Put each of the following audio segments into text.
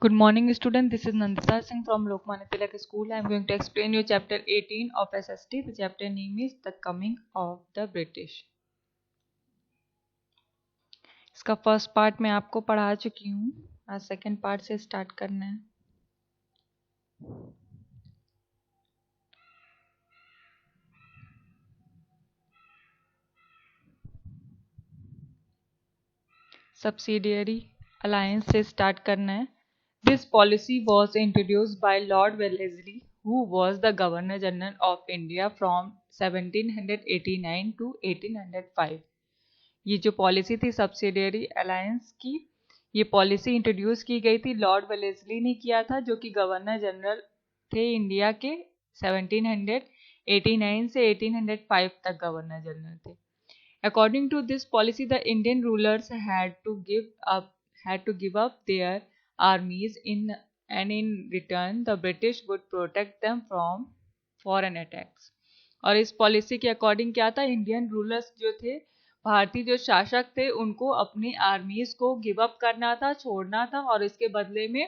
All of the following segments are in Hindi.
Good morning, student. This is Nandita Singh from Lokmanya Tilak School. I am going to explain you chapter 18 of SST. The chapter name is The Coming of the British. इसका फर्स्ट पार्ट मैं आपको पढ़ा चुकी हूँ. आज सेकेंड पार्ट से स्टार्ट करना है. सब्सिडियरी अलायंस से स्टार्ट करना है. This policy was introduced by Lord Wellesley, who was the Governor General of India from 1789 to 1805. ये जो पॉलिसी थी सब्सिडियरी अलायंस की, ये पॉलिसी इंट्रोड्यूस की गई थी. लॉर्ड वेलेस्ली ने किया था, जो कि गवर्नर जनरल थे इंडिया के. 1789 से 1805 तक गवर्नर जनरल थे. According to this policy, the Indian rulers had to give up their armies and in return the British would protect them from foreign attacks. और इस पॉलिसी के अकॉर्डिंग क्या था, इंडियन रूलर्स जो थे, भारतीय जो शासक थे, उनको अपनी आर्मीज को गिव अप करना था, छोड़ना था, और इसके बदले में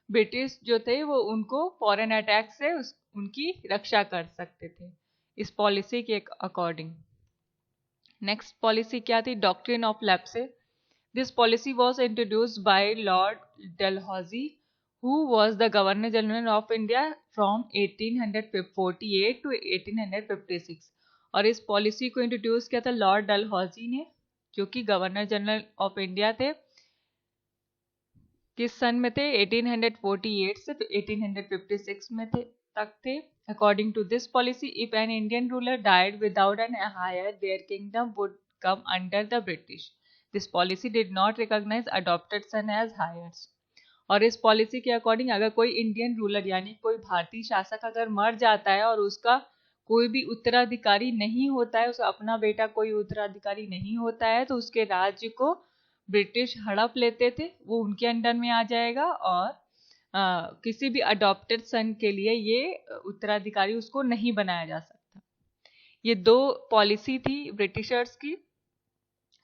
ब्रिटिश जो थे वो उनको फॉरेन अटैक से उनकी रक्षा कर सकते थे इस पॉलिसी के अकॉर्डिंग. नेक्स्ट पॉलिसी क्या थी, doctrine of lapse. This policy was introduced by Lord Dalhousie, who was the Governor General of India from 1848 to 1856. और इस पॉलिसी को इंट्रोड्यूस किया था लॉर्ड डलहौजी ने, जो कि गवर्नर जनरल ऑफ इंडिया थे. किस सन में थे, 1848 से 1856 में तक थे. According to this policy, if an Indian ruler died without an heir, their kingdom would come under the British. This policy did not recognize adopted son as heirs. और इस पॉलिसी के अकॉर्डिंग अगर कोई इंडियन रूलर यानी कोई भारतीय शासक अगर मर जाता है और उसका कोई भी उत्तराधिकारी नहीं होता है, उसका अपना बेटा कोई उत्तराधिकारी नहीं होता है, तो उसके राज्य को ब्रिटिश हड़प लेते थे, वो उनके अंडर में आ जाएगा. और किसी भी अडॉप्टेड सन के लिए ये उत्तराधिकारी उसको नहीं बनाया जा सकता. ये दो पॉलिसी थी ब्रिटिशर्स की.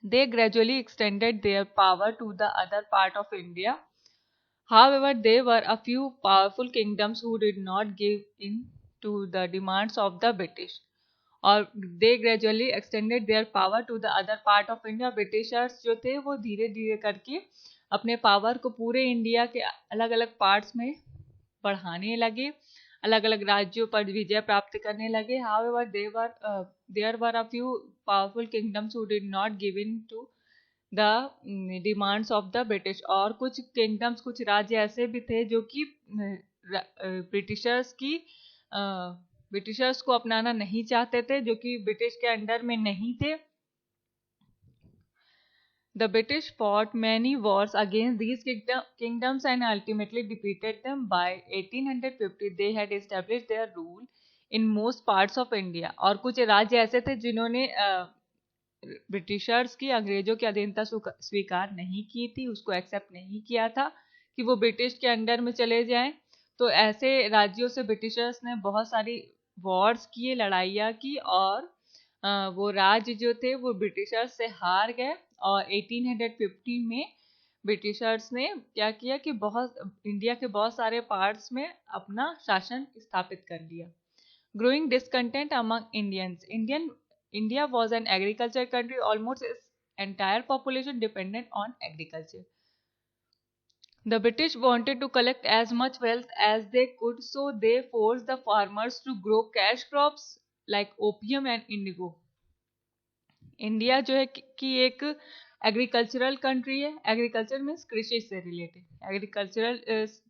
They gradually extended their power to the other part of India. However, there were a few powerful kingdoms who did not give in to the demands of the British. और they gradually extended their power to the other part of India. Britishers जो थे वो धीरे धीरे करके अपने पावर को पूरे इंडिया के अलग अलग पार्ट्स में बढ़ाने लगे, अलग अलग राज्यों पर विजय प्राप्त करने लगे. However, there were a few powerful kingdoms who did not give in to the demands of the British. और कुछ किंगडम्स, कुछ राज्य ऐसे भी थे जो कि ब्रिटिशर्स को अपनाना नहीं चाहते थे, जो कि ब्रिटिश के अंडर में नहीं थे. The British fought many wars against these kingdoms and ultimately defeated them. By 1850, they had established their rule in most parts of India. और कुछ राज्य ऐसे थे जिन्होंने ब्रिटिशर्स की, अंग्रेजों की अधीनता स्वीकार नहीं की थी, उसको एक्सेप्ट नहीं किया था कि वो ब्रिटिश के अंडर में चले जाएं. तो ऐसे राज्यों से ब्रिटिशर्स ने बहुत सारी वॉर्स किए, लड़ाइयाँ की, और वो राज्य जो थे वो ब्रिटिशर्स से हार गए. और 1850 में ब्रिटिशर्स ने क्या किया कि इंडिया के बहुत सारे पार्ट्स में अपना शासन स्थापित कर लिया. Growing discontent among Indians. India was an agriculture country. Almost its entire population depended on agriculture. The British wanted to collect as much wealth as they could, so they forced the farmers to grow cash crops like opium and indigo. India जो है कि एक एग्रीकल्चरल कंट्री है. एग्रीकल्चर मीन्स कृषि से रिलेटेड एग्रीकल्चरल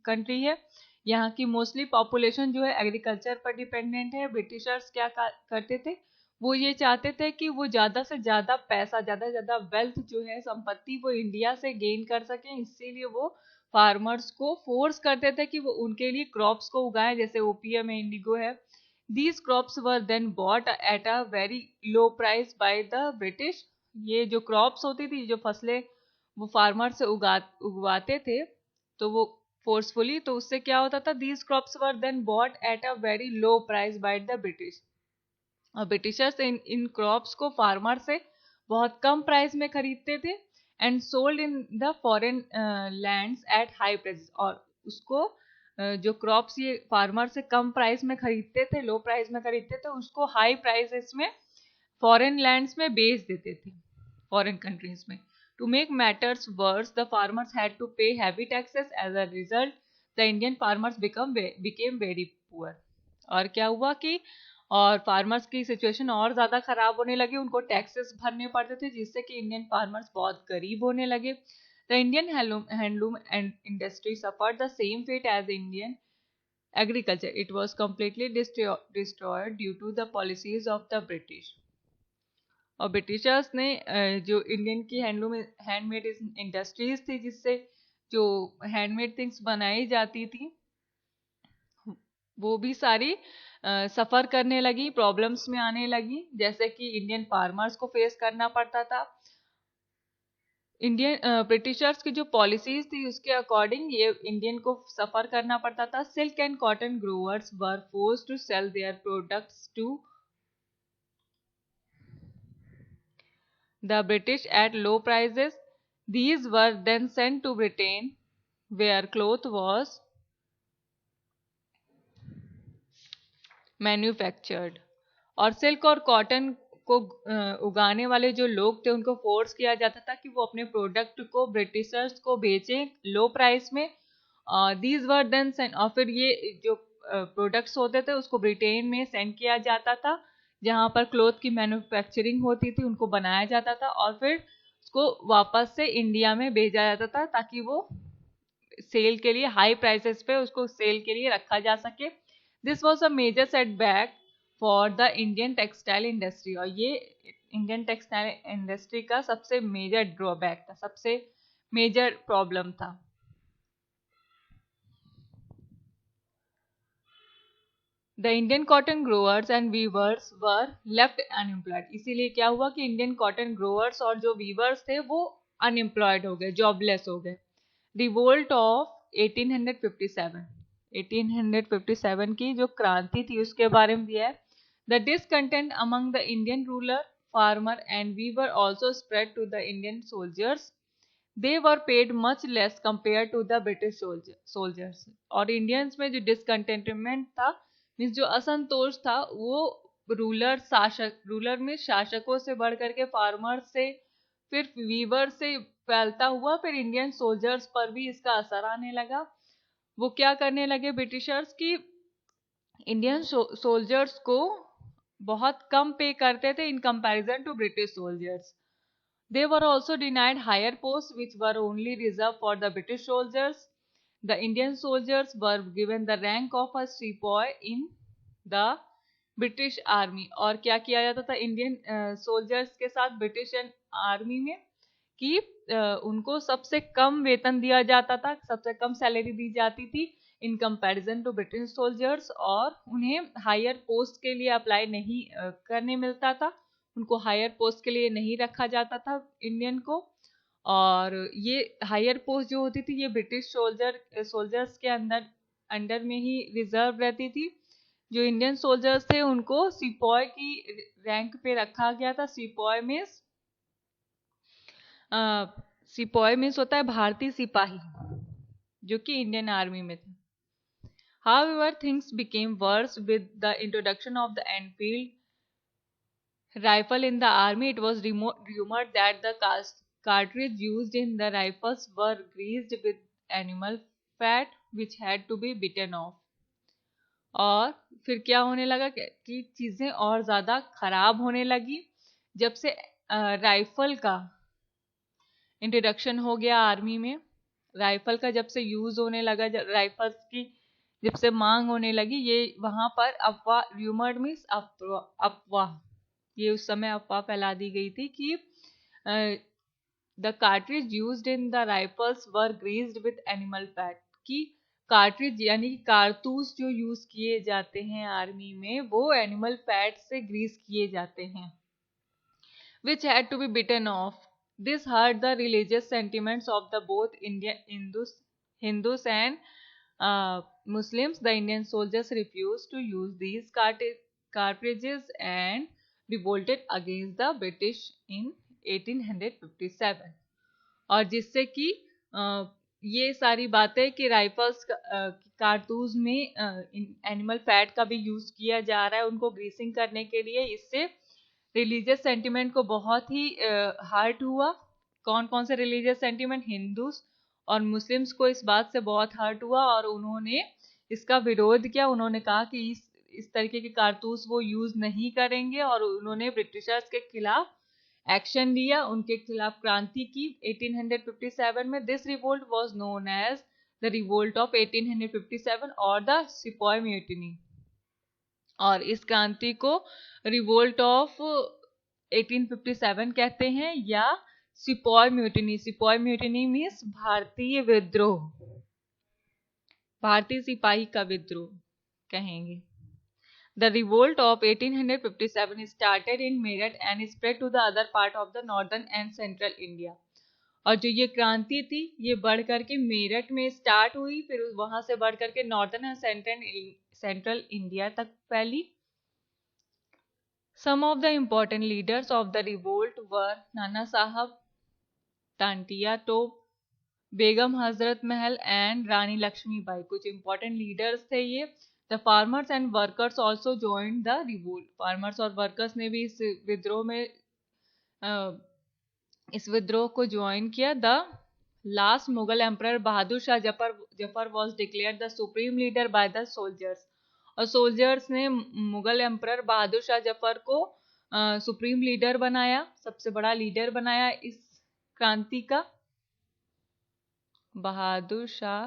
कंट्री है. यहाँ की मोस्टली पॉपुलेशन जो है एग्रीकल्चर पर डिपेंडेंट है. ब्रिटिशर्स क्या करते थे, वो ये चाहते थे कि वो ज़्यादा से ज़्यादा पैसा, ज़्यादा से ज़्यादा वेल्थ जो है, संपत्ति, वो इंडिया से गेन कर सकें. इसीलिए वो फार्मर्स को फोर्स करते थे कि वो उनके लिए क्रॉप्स को उगाएं, जैसे ओपियम है, इंडिगो है. These crops were then bought at a very low price by the British. ये जो क्रॉप्स होती थी, जो फसलें वो फार्मर से उगवाते थे, तो वो फोर्सफुली, तो उससे क्या होता था, these crops were then bought at a very low price by the British. और ब्रिटिशर्स इन क्रॉप्स को फार्मर से बहुत कम प्राइस में खरीदते थे and sold in the foreign lands at high price. और उसको जो क्रॉप्स ये फार्मर से कम प्राइस में खरीदते थे, लो प्राइस में खरीदते थे, उसको हाई प्राइसेस में फॉरेन लैंड्स में बेच देते थे, फॉरेन कंट्रीज में. To make matters worse, the farmers had to pay heavy taxes. As a result the Indian farmers became very poor. और क्या हुआ कि और फार्मर्स की सिचुएशन और ज़्यादा ख़राब होने लगी, उनको टैक्सेस भरने पड़ते थे, जिससे कि इंडियन फार्मर्स बहुत गरीब होने लगे. The Indian handloom and industry suffered the same fate as Indian agriculture. It was completely destroyed due to the policies of the British. और ब्रिटिशर्स ने जो इंडियन की हैंडमेड इंडस्ट्रीज थी, जिससे जो हैंडमेड थिंग्स बनाई जाती थी, वो भी सारी सफ़र करने लगी, प्रॉब्लम्स में आने लगी, जैसे कि इंडियन फार्मर्स को फेस करना पड़ता था. इंडियन ब्रिटिशर्स की जो पॉलिसीज थी उसके अकॉर्डिंग ये इंडियन को सफ़र करना पड़ता था. Silk and cotton growers were forced to sell their products to the British at low prices. These were then sent to Britain, where cloth was manufactured. और सिल्क और कॉटन को उगाने वाले जो लोग थे उनको फोर्स किया जाता था कि वो अपने प्रोडक्ट को ब्रिटिशर्स को बेचें लो प्राइस में. दीज वर देन सेंड, और फिर ये जो प्रोडक्ट्स होते थे उसको ब्रिटेन में सेंड किया जाता था, जहाँ पर क्लोथ की मैन्युफैक्चरिंग होती थी, उनको बनाया जाता था और फिर उसको वापस से इंडिया में भेजा जाता था, ताकि वो सेल के लिए हाई प्राइसेस पे उसको सेल के लिए रखा जा सके. This was a major setback for the Indian textile industry. और ये इंडियन टेक्सटाइल इंडस्ट्री का सबसे मेजर ड्रॉबैक था, सबसे मेजर प्रॉब्लम था. The Indian cotton growers and weavers were left unemployed. इसीलिए क्या हुआ कि इंडियन कॉटन ग्रोअर्स और जो वीवर्स थे वो अनएम्प्लॉयड हो गए, जॉबलेस हो गए. रिवोल्ट ऑफ 1857, 1857 की जो क्रांति थी उसके बारे में दिया है. The discontent among the Indian ruler, farmer and weaver also spread to the Indian soldiers. They were paid much less compare to the British soldiers. और इंडियंस में जो डिसकंटेंटमेंट था, मीन्स जो असंतोष था, वो रूलर में शासकों से बढ़ करके फार्मर से, फिर वीवर से फैलता हुआ फिर इंडियन सोल्जर्स पर भी इसका असर आने लगा. वो क्या करने लगे ब्रिटिशर्स की इंडियन सोल्जर्स को बहुत कम पे करते थे in comparison to British soldiers. They were also denied higher posts which were only reserved for the British soldiers. The Indian soldiers were given the rank of a sepoy in the British Army. और क्या किया जाता था इंडियन सोल्जर्स के साथ ब्रिटिश आर्मी में कि उनको सबसे कम वेतन दिया जाता था, सबसे कम सैलरी दी जाती थी in comparison to British soldiers. और उन्हें हायर पोस्ट के लिए अप्लाई नहीं करने मिलता था, उनको हायर पोस्ट के लिए नहीं रखा जाता था इंडियन को. और ये हायर पोस्ट जो होती थी ये ब्रिटिश सोल्जर्स के अंडर में ही रिजर्व रहती थी. जो इंडियन सोल्जर्स थे उनको सिपॉय की रैंक पे रखा गया था. सिपॉय मीन्स होता है भारतीय सिपाही, जो कि इंडियन आर्मी में थे. However, things became worse with the introduction of the Enfield rifle in the army. It was rumored that the cartridge used in the rifles were greased with animal fat which had to be bitten off. और फिर क्या होने लगा कि चीज़ें और ज़्यादा खराब होने लगी जब से राइफल का इंट्रोडक्शन हो गया आर्मी में. राइफल का जब से यूज़ होने लगा, राइफल्स की जब से मांग होने लगी, ये वहाँ पर अफवाह, र्यूमर्ड मीन्स अफवाह, ये उस समय अफवाह फैला दी गई थी कि the cartridge used in the rifles were greased with animal fat. कि कार्ट्रिज यानी कि कारतूस जो यूज किए जाते हैं आर्मी में वो एनिमल फैट से ग्रीस किए जाते हैं, which had to be bitten off. This hurt the religious sentiments of the both Hindus and Muslims. The Indian soldiers refused to use these cartridges and revolted against the British in 1857. और जिससे कि ये सारी बातें कि राइफल्स कारतूस में एनिमल फैट का भी यूज किया जा रहा है उनको ग्रीसिंग करने के लिए, इससे रिलीजियस सेंटिमेंट को बहुत ही हर्ट हुआ। कौन कौन से रिलीजियस सेंटिमेंट? हिंदूज और मुस्लिम्स को इस बात से बहुत हर्ट हुआ और उन्होंने इसका विरोध किया। उन्होंने कहा कि इस तरीके के कारतूस वो यूज नहीं करेंगे और उन्होंने ब्रिटिशर्स के खिलाफ एक्शन लिया, उनके खिलाफ क्रांति की 1857 में। This revolt was known as the revolt of 1857 और द सिपॉय म्यूटिनी। और इस क्रांति को रिवोल्ट ऑफ 1857 कहते हैं या sepoy mutiny. Sepoy mutiny means भारतीय विद्रोह, भारतीय सिपाही का विद्रोह कहेंगे। The revolt of 1857 started in Meerut and spread to the other part of the northern and central India. और जो ये क्रांति थी ये बढ़ करके मेरठ में स्टार्ट हुई, फिर वहां से बढ़ करके नॉर्दर्न एंड सेंट्रल इंडिया तक फैली। Some of the important leaders of the revolt were नाना साहब, तांटिया टोप, बेगम हजरत महल एंड रानी लक्ष्मीबाई। कुछ इंपॉर्टेंट लीडर्स थे ये। The farmers and workers also joined the revolt. Farmers और वर्कर्स ने भी इस विद्रोह को ज्वाइन किया। The last Mughal emperor Bahadur Shah Zafar was declared the supreme leader by the soldiers. और सोल्जर्स ने मुगल एम्परर बहादुर शाह जफर को सुप्रीम लीडर बनाया, सबसे बड़ा लीडर बनाया इस क्रांति का। बहादुर Shah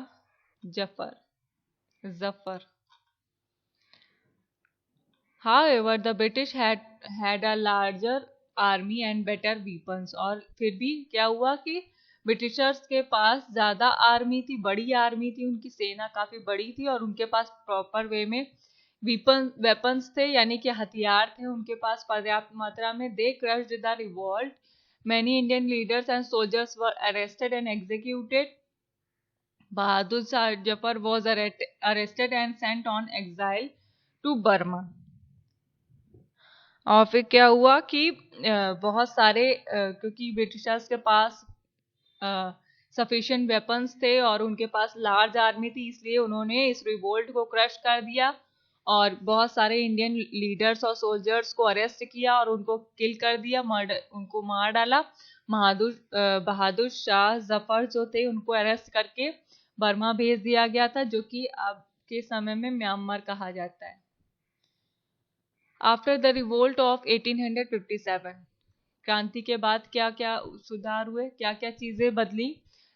Zafar. However, the British had a larger army and better weapons। और फिर भी क्या हुआ कि ब्रिटिशर्स के पास ज्यादा आर्मी थी, बड़ी आर्मी थी, उनकी सेना काफी बड़ी थी और उनके पास प्रॉपर वे में वेपन्स थे, यानी कि हथियार थे उनके पास पर्याप्त मात्रा में। They crushed the revolt. Many Indian leaders and soldiers were arrested and executed। Bahadur Shah Zafar was arrested and sent on exile to Burma। और फिर क्या हुआ कि बहुत सारे क्योंकि ब्रिटिशर्स के पास सफिशिएंट वेपन्स थे और उनके पास लार्ज आर्मी थी, इसलिए उन्होंने इस रिवोल्ट को क्रश कर दिया और बहुत सारे इंडियन लीडर्स और सोल्जर्स को अरेस्ट किया और उनको किल कर दिया, उनको मार डाला। बहादुर शाह जफर जो थे उनको अरेस्ट करके बर्मा भेज दिया गया था, जो कि अब के समय में म्यांमार कहा जाता है। आफ्टर द रिवोल्ट ऑफ 1857, क्रांति के बाद क्या क्या सुधार हुए, क्या क्या चीजें बदली।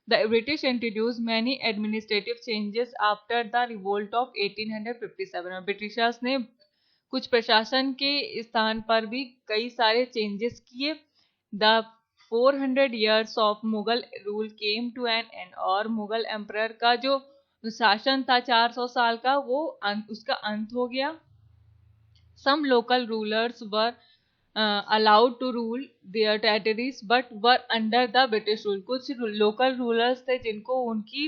The British introduce many administrative changes after the revolt of 1857। Britishers ने कुछ प्रशासन के स्थान पर भी कई सारे चेंजेस किए। The 400 years of Mughal rule came to an end. और मुगल एम्परर का जो शासन था 400 साल का, वो उसका अंत हो गया। Some local rulers were allowed to rule their territories but were under the British rule। कुछ लोकल रूलर्स थे जिनको उनकी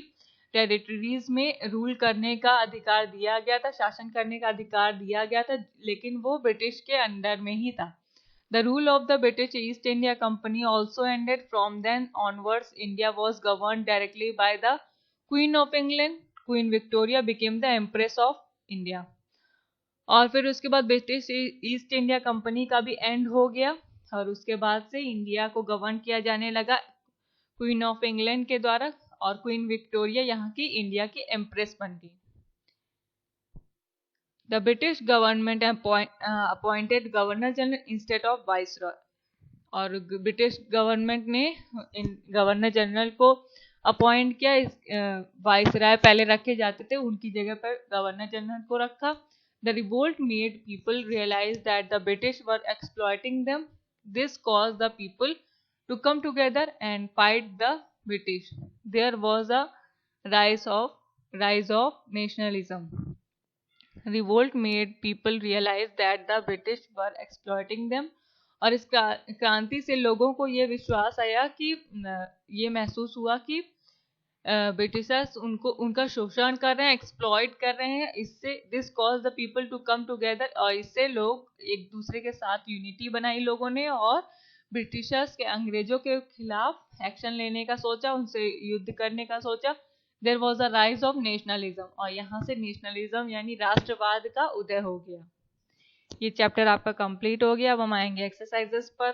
टेरिटरीज में रूल करने का अधिकार दिया गया था, शासन करने का अधिकार दिया गया था, लेकिन वो ब्रिटिश के अंडर में ही था। The rule of the British East India Company also ended। From then onwards, India was governed directly by the Queen of England। Queen Victoria became the Empress of India। और फिर उसके बाद ब्रिटिश ईस्ट इंडिया कंपनी का भी एंड हो गया और उसके बाद से इंडिया को गवर्न किया जाने लगा क्वीन ऑफ इंग्लैंड के द्वारा, और क्वीन विक्टोरिया यहाँ की इंडिया की एम्प्रेस बन गई। The British government appointed governor general instead of viceroy. और ब्रिटिश गवर्नमेंट ने गवर्नर जनरल को अपॉइंट किया। वाइसराय पहले रखे जाते थे, उनकी जगह पर गवर्नर जनरल को रखा। The revolt made people realize that the British were exploiting them। This caused the people to come together and fight the British। There was a rise of nationalism। Revolt made people realize that the British were exploiting them। और इस क्रांति से लोगों को ये विश्वास आया कि ये महसूस हुआ कि ब्रिटिशर्स उनका शोषण कर रहे हैं, एक्सप्लॉइट कर रहे हैं। इससे this cause the people to come together. और इससे लोग एक दूसरे के साथ यूनिटी बनाई लोगों ने और ब्रिटिशर्स के अंग्रेजों के खिलाफ एक्शन लेने का सोचा, उनसे युद्ध करने का सोचा। There was a rise of nationalism, और यहाँ से नेशनलिज्म यानी राष्ट्रवाद का उदय हो गया। ये चैप्टर आपका कंप्लीट हो गया। अब हम आएंगे एक्सरसाइजेस पर।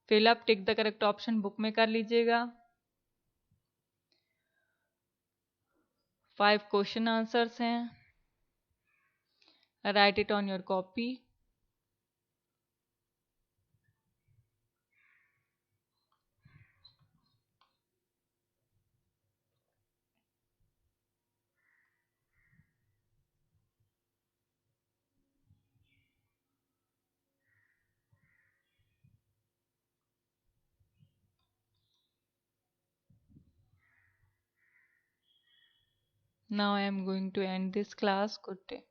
Fill up, tick the correct option book में कर लीजिएगा। 5 क्वेश्चन आंसर्स हैं, write it on your copy. Now I am going to end this class. Good day.